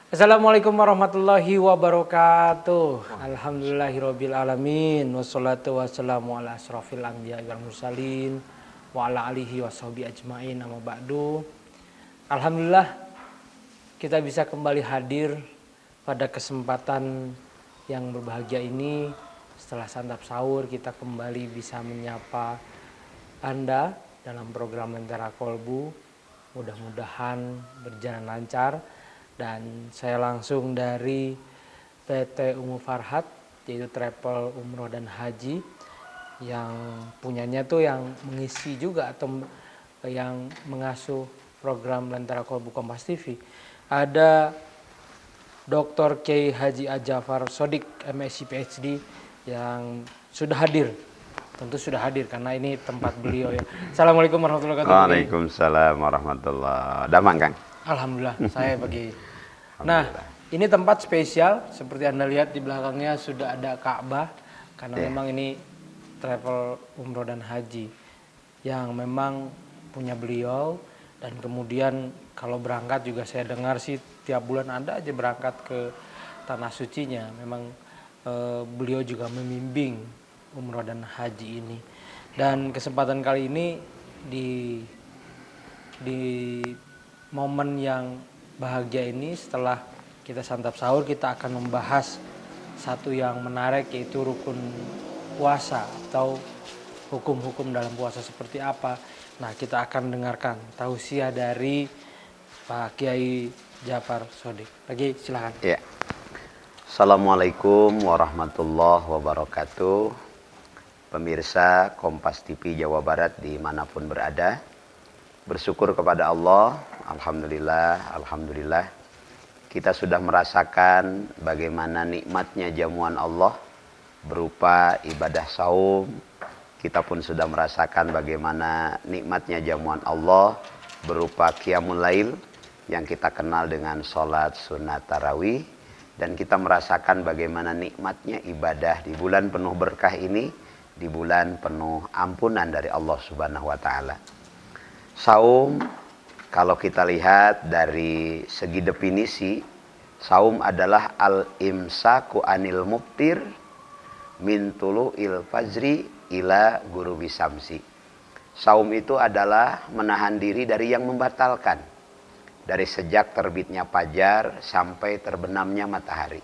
Assalamualaikum warahmatullahi wabarakatuh. Alhamdulillahirabbil alamin wassalatu wassalamu ala asrofil anbiya'i wal mursalin wa ala alihi washabihi ajmain amma ba'du. Alhamdulillah kita bisa kembali hadir pada kesempatan yang berbahagia ini. Setelah santap sahur kita kembali bisa menyapa Anda dalam program Lentera Kolbu. Mudah-mudahan berjalan lancar. Dan saya langsung dari PT Ungu Farhat, yaitu travel umroh dan haji, yang punyanya tuh yang mengisi juga atau yang mengasuh program Lentera Kolbu Kompas TV. Ada Dr. Kiai Haji Ja'far Shodiq MSc PhD yang sudah hadir. Tentu sudah hadir karena ini tempat beliau ya. Assalamualaikum warahmatullahi wabarakatuh. Waalaikumsalam warahmatullahi wabarakatuh. Damang, Kang? Alhamdulillah, saya bagi. Nah, ini tempat spesial seperti Anda lihat di belakangnya sudah ada Ka'bah karena memang ini travel umroh dan haji yang memang punya beliau, dan kemudian kalau berangkat juga saya dengar sih tiap bulan ada aja berangkat ke tanah sucinya. Memang beliau juga membimbing umroh dan haji ini. Dan kesempatan kali ini di momen yang bahagia ini, setelah kita santap sahur, kita akan membahas satu yang menarik, yaitu rukun puasa atau hukum-hukum dalam puasa seperti apa. Nah, kita akan dengarkan tausiah dari Pak Kiai Ja'far Shodiq. Lagi silakan. Ya. Assalamualaikum warahmatullahi wabarakatuh. Pemirsa Kompas TV Jawa Barat dimanapun berada, bersyukur kepada Allah. Alhamdulillah kita sudah merasakan bagaimana nikmatnya jamuan Allah berupa ibadah saum. Kita pun sudah merasakan bagaimana nikmatnya jamuan Allah berupa qiyamul lail yang kita kenal dengan sholat sunat tarawih. Dan kita merasakan bagaimana nikmatnya ibadah di bulan penuh berkah ini, di bulan penuh ampunan dari Allah Subhanahu wa Ta'ala. Saum, kalau kita lihat dari segi definisi, saum adalah al-imsaku anil muftir min tulu'il fajri ila ghurubi syamsi. Saum itu adalah menahan diri dari yang membatalkan, dari sejak terbitnya fajar sampai terbenamnya matahari.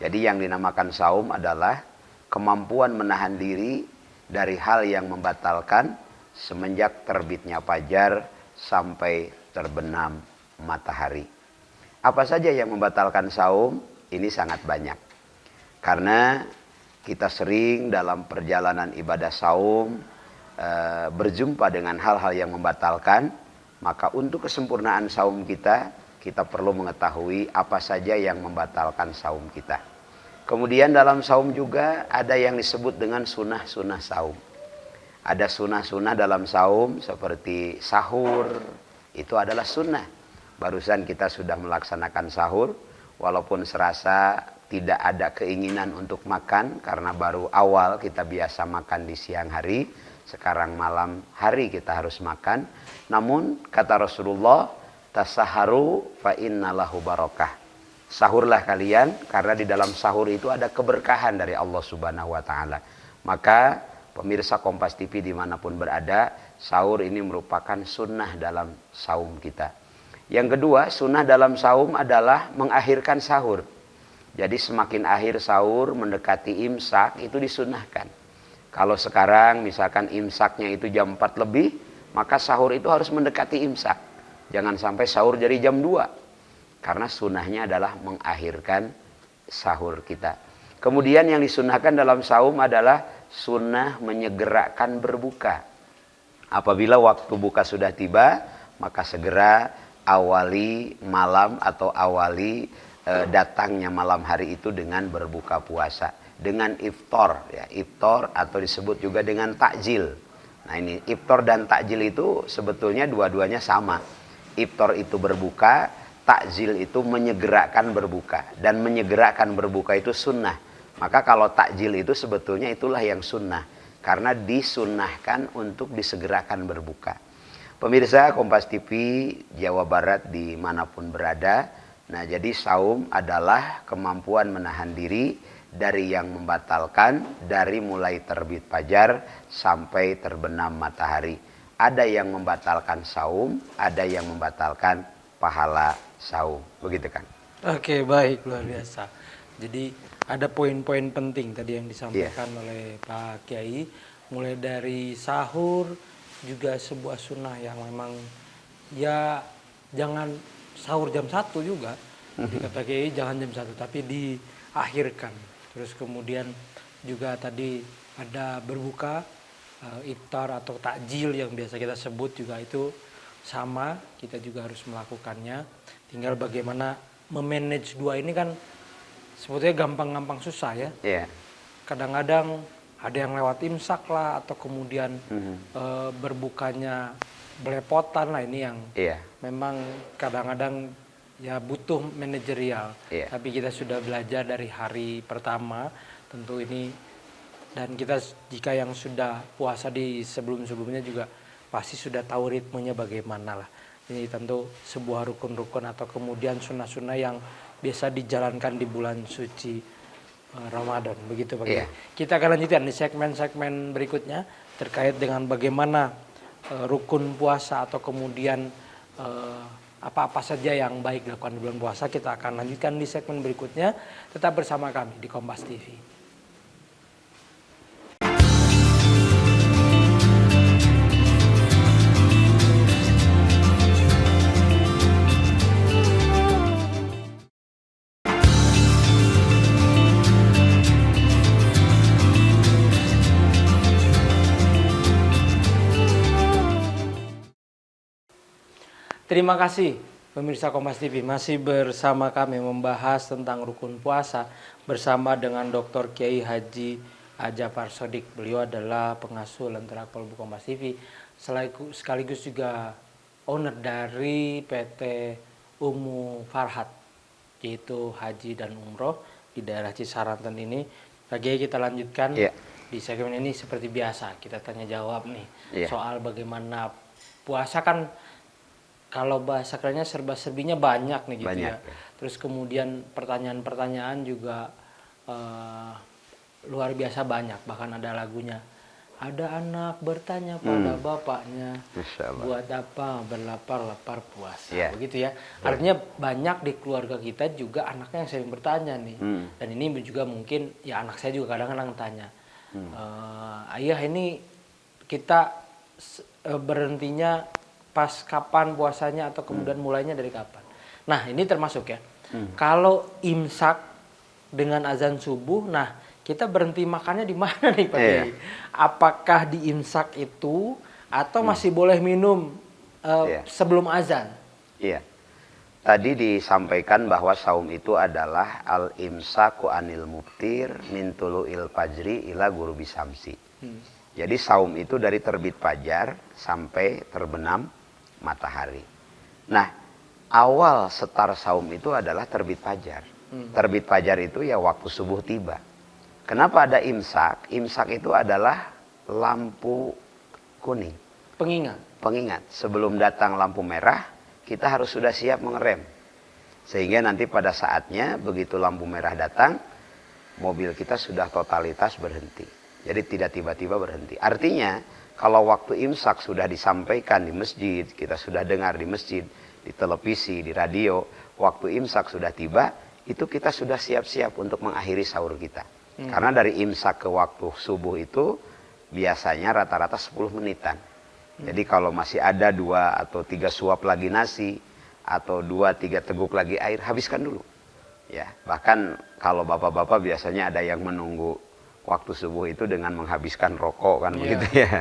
Jadi yang dinamakan saum adalah kemampuan menahan diri dari hal yang membatalkan semenjak terbitnya fajar sampai terbenam matahari. Apa saja yang membatalkan saum? Ini sangat banyak. Karena kita sering dalam perjalanan ibadah saum berjumpa dengan hal-hal yang membatalkan. Maka untuk kesempurnaan saum kita perlu mengetahui apa saja yang membatalkan saum kita. Kemudian dalam saum juga ada yang disebut dengan sunnah-sunnah saum. Ada sunnah-sunnah dalam saum seperti sahur, itu adalah sunnah. Barusan kita sudah melaksanakan sahur, walaupun serasa tidak ada keinginan untuk makan karena baru awal kita biasa makan di siang hari, sekarang malam hari kita harus makan. Namun kata Rasulullah, tasaharu fa innalahu barakah. Sahurlah kalian karena di dalam sahur itu ada keberkahan dari Allah Subhanahu wa Ta'ala. Maka pemirsa Kompas TV dimanapun berada, sahur ini merupakan sunnah dalam saum kita. Yang kedua, sunnah dalam saum adalah mengakhirkan sahur. Jadi semakin akhir sahur mendekati imsak itu disunnahkan. Kalau sekarang misalkan imsaknya itu jam 4 lebih, maka sahur itu harus mendekati imsak. Jangan sampai sahur jadi jam 2. Karena sunnahnya adalah mengakhirkan sahur kita. Kemudian yang disunnahkan dalam saum adalah sunnah menyegerakan berbuka. Apabila waktu buka sudah tiba, maka segera awali malam atau awali datangnya malam hari itu dengan berbuka puasa. Dengan iftar, ya, iftar atau disebut juga dengan takjil. Nah ini iftar dan takjil itu sebetulnya dua-duanya sama. Iftar itu berbuka, takjil itu menyegerakan berbuka. Dan menyegerakan berbuka itu sunnah. Maka kalau takjil itu sebetulnya itulah yang sunnah. Karena disunnahkan untuk disegerakan berbuka. Pemirsa Kompas TV Jawa Barat dimanapun berada, Nah, jadi saum adalah kemampuan menahan diri dari yang membatalkan dari mulai terbit fajar sampai terbenam matahari. Ada yang membatalkan saum, ada yang membatalkan pahala saum. Begitu kan? Oke, baik, luar biasa. Jadi ada poin-poin penting tadi yang disampaikan oleh Pak Kiai, mulai dari sahur juga sebuah sunnah yang memang ya jangan sahur jam 1 juga. Jadi kata Kiai jangan jam 1 tapi diakhirkan. Terus kemudian juga tadi ada berbuka, iftar atau takjil yang biasa kita sebut juga itu sama, kita juga harus melakukannya. Tinggal bagaimana memanage dua ini kan sebetulnya gampang-gampang susah ya. Iya. Kadang-kadang ada yang lewat imsak lah atau kemudian berbukanya belepotan lah, ini yang memang kadang-kadang ya butuh manajerial. Tapi kita sudah belajar dari hari pertama tentu ini, dan kita jika yang sudah puasa di sebelum-sebelumnya juga pasti sudah tahu ritmenya bagaimana lah. Ini tentu sebuah rukun-rukun atau kemudian sunnah-sunnah yang biasa dijalankan di bulan suci Ramadan. Begitu Pak Kiai. Kita akan lanjutkan di segmen-segmen berikutnya terkait dengan bagaimana rukun puasa atau kemudian apa-apa saja yang baik dilakukan di bulan puasa. Kita akan lanjutkan di segmen berikutnya. Tetap bersama kami di Kompas TV. Terima kasih pemirsa Kompas TV, masih bersama kami membahas tentang rukun puasa bersama dengan Dr. Kiai Haji Jafar Shodiq. Beliau adalah pengasuh Lentera Kolbu Kompas TV, sekaligus juga owner dari PT Ummu Farhat, yaitu Haji dan Umroh di daerah Cisaranten ini. Pak Kiai, kita lanjutkan di segmen ini seperti biasa, kita tanya jawab nih soal bagaimana puasa. Kan kalau bahasa kerennya serba-serbinya banyak nih gitu ya. Terus kemudian pertanyaan-pertanyaan juga luar biasa banyak. Bahkan ada lagunya. Ada anak bertanya pada bapaknya, buat apa berlapar-lapar puasa. Begitu ya. Artinya banyak di keluarga kita juga anaknya yang sering bertanya nih. Dan ini juga mungkin ya anak saya juga kadang-kadang tanya. Ayah, ini kita berhentinya pas kapan puasanya atau kemudian mulainya dari kapan. Nah, ini termasuk ya. Kalau imsak dengan azan subuh, nah kita berhenti makannya di mana nih Pak Kiai? Apakah di imsak itu atau masih boleh minum sebelum azan? Iya. Tadi disampaikan bahwa saum itu adalah al-imsaku anil muftir min tulu'il fajri ila ghurubi syamsi. Jadi saum itu dari terbit fajar sampai terbenam matahari. Nah, awal setar saum itu adalah terbit fajar. Terbit fajar itu ya waktu subuh tiba. Kenapa ada imsak? Imsak itu adalah lampu kuning. Pengingat. Sebelum datang lampu merah, kita harus sudah siap mengerem. Sehingga nanti pada saatnya, begitu lampu merah datang, mobil kita sudah totalitas berhenti. Jadi tidak tiba-tiba berhenti. Artinya, kalau waktu imsak sudah disampaikan di masjid, kita sudah dengar di masjid, di televisi, di radio, waktu imsak sudah tiba, itu kita sudah siap-siap untuk mengakhiri sahur kita. Karena dari imsak ke waktu subuh itu biasanya rata-rata 10 menitan. Jadi kalau masih ada 2 atau 3 suap lagi nasi, atau 2-3 teguk lagi air, habiskan dulu. Ya, bahkan kalau bapak-bapak biasanya ada yang menunggu waktu subuh itu dengan menghabiskan rokok kan begitu ya.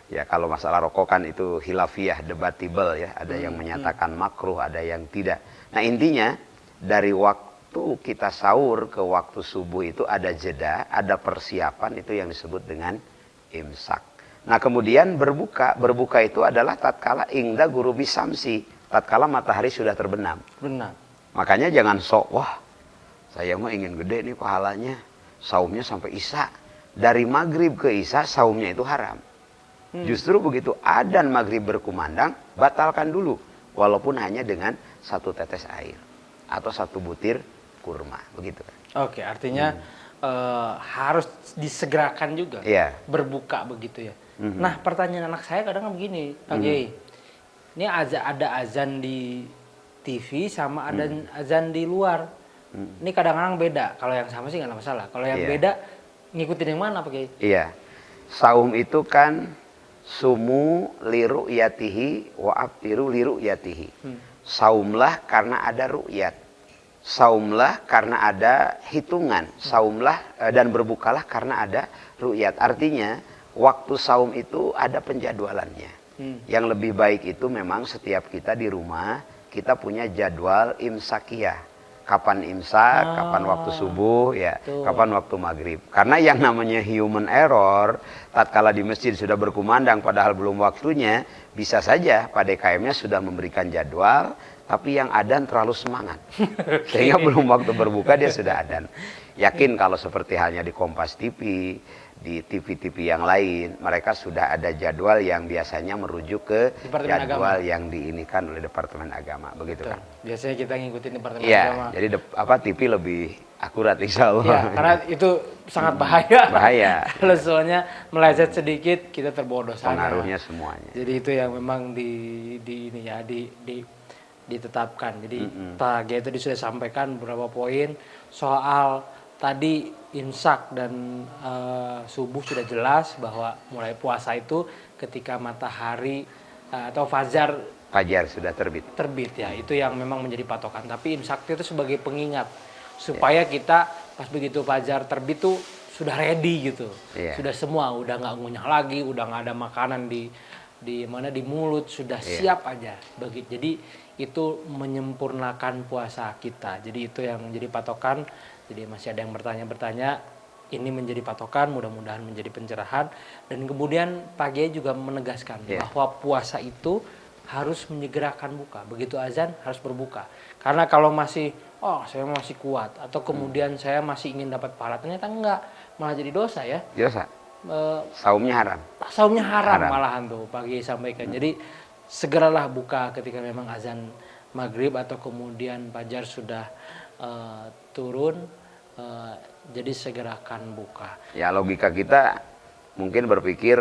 Ya, kalau masalah rokok kan itu khilafiyah, debatable ya. Ada yang menyatakan makruh, ada yang tidak. Nah, intinya dari waktu kita sahur ke waktu subuh itu ada jeda, ada persiapan, itu yang disebut dengan imsak. Nah, kemudian berbuka. Berbuka itu adalah tatkala ingda ghurubi syamsi, tatkala matahari sudah terbenam. Benar. Makanya jangan sok, wah saya mah ingin gede nih pahalanya, saumnya sampai isya. Dari maghrib ke isya saumnya itu haram. Justru begitu adzan maghrib berkumandang, batalkan dulu. Walaupun hanya dengan 1 tetes air. atau 1 butir kurma, begitu. Oke, artinya harus disegerakan juga Iya. berbuka begitu ya. Nah, pertanyaan anak saya kadang begini, Pak Kiai. Ini ada azan di TV sama ada azan di luar. Ini kadang-kadang beda. Kalau yang sama sih nggak ada masalah. Kalau yang Iya. beda ngikutin yang mana, Pak Kiai? Iya. Saum itu kan sumu liru yatihi wa abtiru liru yatihi. Saumlah karena ada ru'yat. Saumlah karena ada hitungan. Saumlah dan berbukalah karena ada ru'yat. Artinya waktu saum itu ada penjadwalannya. Yang lebih baik itu memang setiap kita di rumah kita punya jadwal imsakiyah. Kapan imsak, kapan waktu subuh, ya, kapan waktu maghrib. Karena yang namanya human error, tatkala di masjid sudah berkumandang padahal belum waktunya, bisa saja Pak DKM-nya sudah memberikan jadwal, tapi yang adzan terlalu semangat. Sehingga belum waktu berbuka dia sudah adzan. Yakin kalau seperti halnya di Kompas TV, di TV-TV yang lain, mereka sudah ada jadwal yang biasanya merujuk ke Departemen jadwal Agama. yang diinikan oleh Departemen Agama, begitu Betul. kan? Biasanya kita ngikutin Departemen Iya, Agama. jadi TV lebih akurat insya Allah. Ya, karena itu sangat bahaya. Bahaya. Kalau soalnya meleset sedikit kita terbawa dosanya. Pengaruhnya semuanya. Jadi itu yang memang ditetapkan. Jadi Pak Kiai tadi sudah sampaikan beberapa poin soal tadi imsak dan subuh sudah jelas bahwa mulai puasa itu ketika matahari atau fajar Fajar sudah terbit. ya, itu yang memang menjadi patokan. Tapi imsak itu sebagai pengingat supaya kita pas begitu fajar terbit tuh sudah ready gitu. Iya. Sudah semua, udah nggak ngunyah lagi, udah nggak ada makanan di mulut, sudah siap aja. Jadi itu menyempurnakan puasa kita. Jadi itu yang menjadi patokan. Jadi masih ada yang bertanya, ini menjadi patokan, mudah-mudahan menjadi pencerahan. Dan kemudian Pak Kiai juga menegaskan bahwa puasa itu harus menyegerakan buka. Begitu azan harus berbuka. Karena kalau masih, saya masih kuat, atau kemudian saya masih ingin dapat pahala, ternyata enggak, malah jadi dosa ya. Dosa. Saumnya haram. Saumnya haram malahan tuh Pak Kiai sampaikan. Jadi segeralah buka ketika memang azan maghrib atau kemudian fajar sudah turun. Jadi segerakan buka. Ya logika kita mungkin berpikir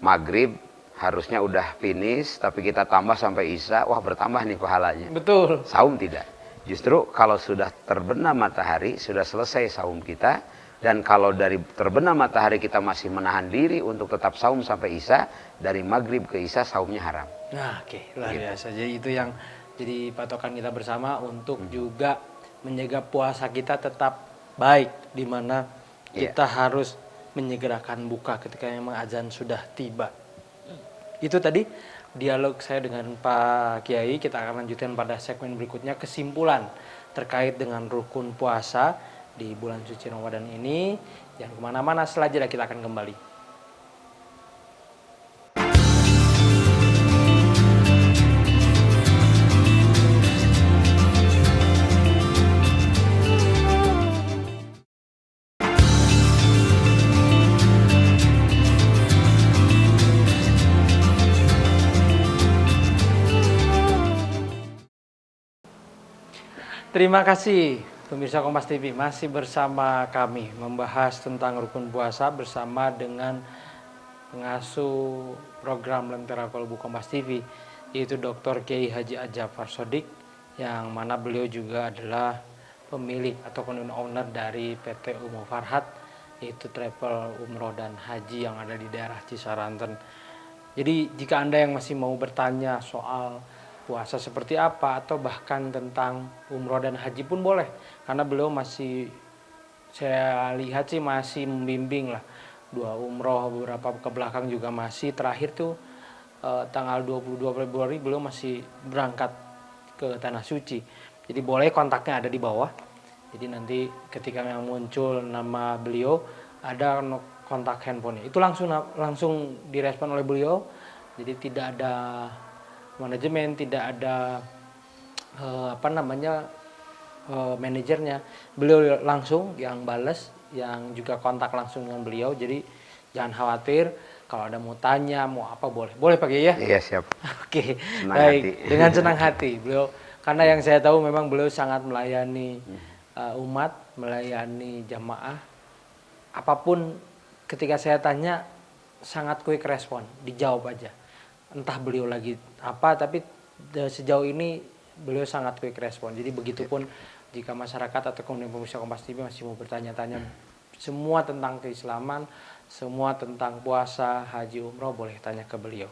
maghrib harusnya udah finish, tapi kita tambah sampai isya, wah bertambah nih pahalanya. Betul. Saum tidak. Justru kalau sudah terbenam matahari, sudah selesai saum kita. Dan kalau dari terbenam matahari kita masih menahan diri untuk tetap saum sampai isya, dari maghrib ke isya saumnya haram. Nah, oke, luar biasa. Jadi itu yang jadi patokan kita bersama untuk juga menjaga puasa kita tetap baik, di mana kita harus menyegerakan buka ketika memang azan sudah tiba. Itu tadi dialog saya dengan Pak Kiai. Kita akan lanjutkan pada segmen berikutnya, kesimpulan terkait dengan rukun puasa di bulan suci Ramadan ini. Jangan kemana-mana, setelah jeda kita akan kembali. Terima kasih pemirsa Kompas TV, masih bersama kami membahas tentang rukun puasa bersama dengan pengasuh program Lentera Kolbu Kompas TV, yaitu Dr. Kiai Haji Ja'far Shodiq, yang mana beliau juga adalah pemilik atau owner dari PT Umroh Farhat, yaitu travel umroh dan haji yang ada di daerah Cisaranten. Jadi jika Anda yang masih mau bertanya soal puasa seperti apa atau bahkan tentang umroh dan haji pun boleh, karena beliau masih, saya lihat sih masih membimbing lah 2 umroh, beberapa ke belakang juga masih, terakhir tuh tanggal 22 Februari beliau masih berangkat ke Tanah Suci. Jadi boleh, kontaknya ada di bawah. Jadi nanti ketika memang muncul nama beliau ada kontak handphonenya, itu langsung direspon oleh beliau. Jadi tidak ada manajemen, tidak ada manajernya, beliau langsung yang balas, yang juga kontak langsung dengan beliau. Jadi jangan khawatir, kalau ada mau tanya mau apa boleh Pak Kiai ya. Iya siap. Oke, Senang baik, hati. dengan senang hati beliau, Karena yang saya tahu memang beliau sangat melayani umat, melayani jamaah. Apapun ketika saya tanya sangat quick respon, dijawab aja. Entah beliau lagi apa, tapi sejauh ini beliau sangat quick respon. Jadi begitupun jika masyarakat atau kemudian pemirsa Kompas TV masih mau bertanya-tanya semua tentang keislaman, semua tentang puasa, haji, umroh, boleh tanya ke beliau.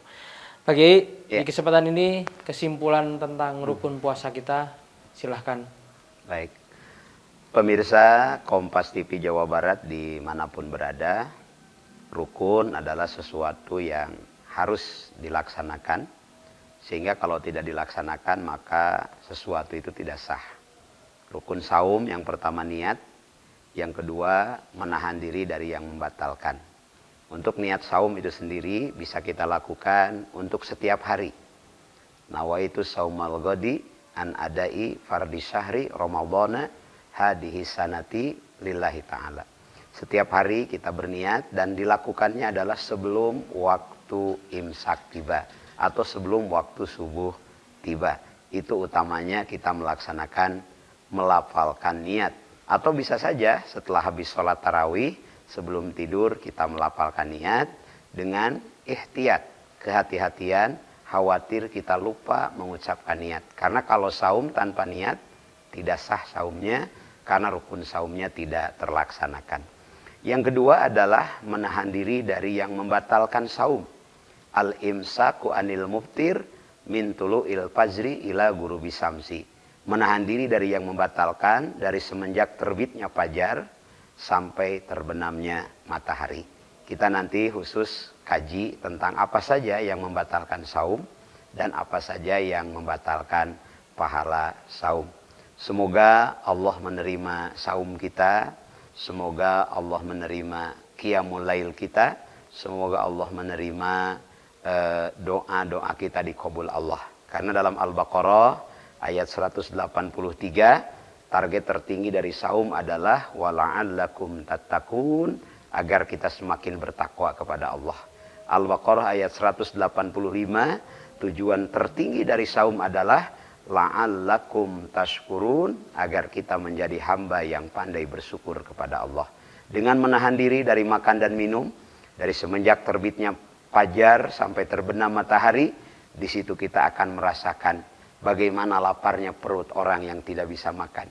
Pak Kiai, di kesempatan ini kesimpulan tentang rukun puasa kita, silahkan. Baik. Pemirsa Kompas TV Jawa Barat dimanapun berada, rukun adalah sesuatu yang harus dilaksanakan, sehingga kalau tidak dilaksanakan maka sesuatu itu tidak sah. Rukun saum yang pertama niat, yang kedua menahan diri dari yang membatalkan. Untuk niat saum itu sendiri bisa kita lakukan untuk setiap hari. Nawaitu saumal ghadi an adai fardhi syahri ramadhana hadihi sanati lillahi ta'ala. Setiap hari kita berniat dan dilakukannya adalah sebelum waktu imsak tiba atau sebelum waktu subuh tiba. Itu utamanya kita melaksanakan, melafalkan niat. Atau bisa saja setelah habis sholat tarawih, sebelum tidur kita melafalkan niat dengan ihtiyat, kehati-hatian, khawatir kita lupa mengucapkan niat. Karena kalau saum tanpa niat, tidak sah saumnya, karena rukun saumnya tidak terlaksanakan. Yang kedua adalah menahan diri dari yang membatalkan saum. Al-imsaku anil muftir min tulu'il fajri ila ghurubi samsi. Menahan diri dari yang membatalkan dari semenjak terbitnya fajar sampai terbenamnya matahari. Kita nanti khusus kaji tentang apa saja yang membatalkan saum dan apa saja yang membatalkan pahala saum. Semoga Allah menerima saum kita. Semoga Allah menerima qiyamul lail kita. Semoga Allah menerima doa-doa kita dikabul Allah. Karena dalam Al-Baqarah ayat 183, target tertinggi dari saum adalah wala'allakum tattaqun, agar kita semakin bertakwa kepada Allah. Al-Baqarah ayat 185, tujuan tertinggi dari saum adalah la'allakum tashkurun, agar kita menjadi hamba yang pandai bersyukur kepada Allah. Dengan menahan diri dari makan dan minum, dari semenjak terbitnya fajar sampai terbenam matahari, di situ kita akan merasakan bagaimana laparnya perut orang yang tidak bisa makan.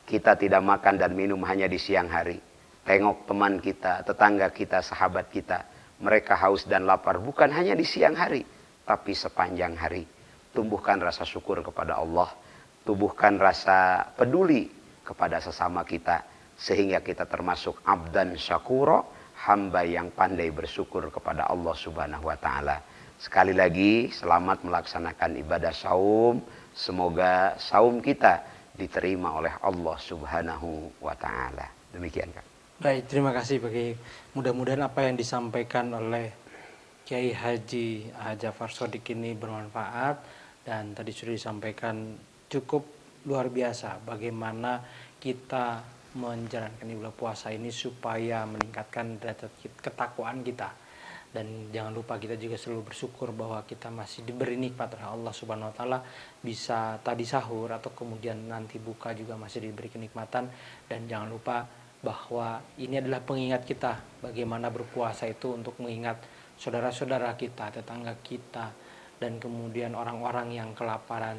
Kita tidak makan dan minum hanya di siang hari. Tengok teman kita, tetangga kita, sahabat kita, mereka haus dan lapar bukan hanya di siang hari, tapi sepanjang hari. Tumbuhkan rasa syukur kepada Allah, tumbuhkan rasa peduli kepada sesama kita, sehingga kita termasuk abdan syakuro, hamba yang pandai bersyukur kepada Allah Subhanahu wa Ta'ala. Sekali lagi, selamat melaksanakan ibadah saum. Semoga saum kita diterima oleh Allah Subhanahu wa Ta'ala. Demikian, Kak. Baik, terima kasih Pak Kiai. Mudah-mudahan apa yang disampaikan oleh Kiai Haji Ja'far Shadiq ini bermanfaat. Dan tadi sudah disampaikan cukup luar biasa bagaimana kita menjalankan ibadah puasa ini supaya meningkatkan derajat ketakwaan kita. Dan jangan lupa kita juga selalu bersyukur bahwa kita masih diberi nikmat oleh Allah Subhanahu wa Ta'ala, bisa tadi sahur atau kemudian nanti buka juga masih diberi kenikmatan. Dan jangan lupa bahwa ini adalah pengingat kita bagaimana berpuasa itu untuk mengingat saudara-saudara kita, tetangga kita, dan kemudian orang-orang yang kelaparan.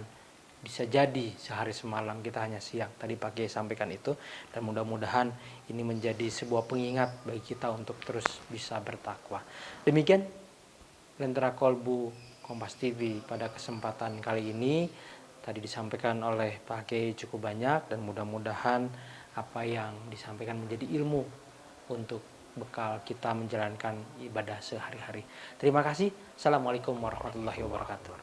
Bisa jadi sehari semalam kita hanya siang. Tadi Pak Kiai sampaikan itu, dan mudah-mudahan ini menjadi sebuah pengingat bagi kita untuk terus bisa bertakwa. Demikian Lentera Kolbu Kompas TV pada kesempatan kali ini. Tadi disampaikan oleh Pak Kiai cukup banyak, dan mudah-mudahan apa yang disampaikan menjadi ilmu untuk bekal kita menjalankan ibadah sehari-hari. Terima kasih. Assalamualaikum warahmatullahi wabarakatuh.